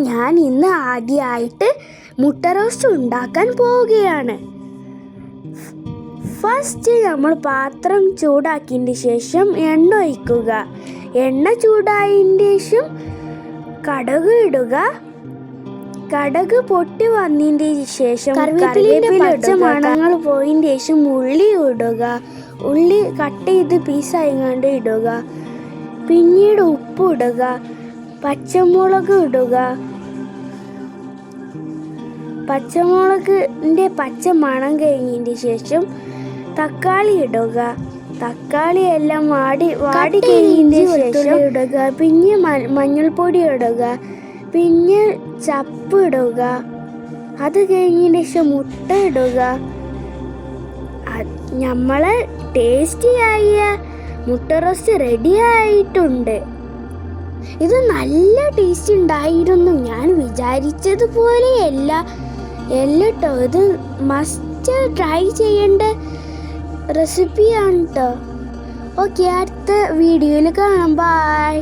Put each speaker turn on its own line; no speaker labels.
ഞാൻ ഇന്ന് ആദ്യമായിട്ട് മുട്ട റോസ്റ്റ് ഉണ്ടാക്കാൻ പോവുകയാണ്. ഫസ്റ്റ് നമ്മൾ പാത്രം ചൂടാക്കിയതിന് ശേഷം എണ്ണ ഒഴിക്കുക. എണ്ണ ചൂടായതിന് ശേഷം കടുക് ഇടുക. കടുക് പൊട്ടി വന്നതിന് ശേഷം കറിവേപ്പില പച്ചമണങ്ങൾ പോയതിന് ശേഷം ഉള്ളി ഇടുക. ഉള്ളി കട്ട് ചെയ്ത് പീസായിങ്ങാണ്ട് ഇടുക. പിന്നീട് ഉപ്പ് ഇടുക, പച്ചമുളക് ഇടുക. പച്ചമുളകിൻ്റെ പച്ച മണം കഴിഞ്ഞതിന് ശേഷം തക്കാളി ഇടുക. തക്കാളി എല്ലാം വാടി കഴിഞ്ഞതിന് ശേഷം ഇടുക. പിന്നെ മഞ്ഞൾപ്പൊടി ഇടുക. പിന്നെ ചപ്പ് ഇടുക. അത് കഴിഞ്ഞതിന് ശേഷം മുട്ട ഇടുക. നമ്മളെ ടേസ്റ്റിയായ മുട്ട റോസ്റ്റ് റെഡി ആയിട്ടുണ്ട്. ഇത് നല്ല ടേസ്റ്റ് ഉണ്ടായിരുന്നു. ഞാൻ വിചാരിച്ചതുപോലെയല്ല കേട്ടോ. ഇത് മസ്റ്റ് ട്രൈ ചെയ്യേണ്ട റെസിപ്പിയാണ് കേട്ടോ. ഓക്കെ, അടുത്ത വീഡിയോയിൽ കാണാം. ബൈ.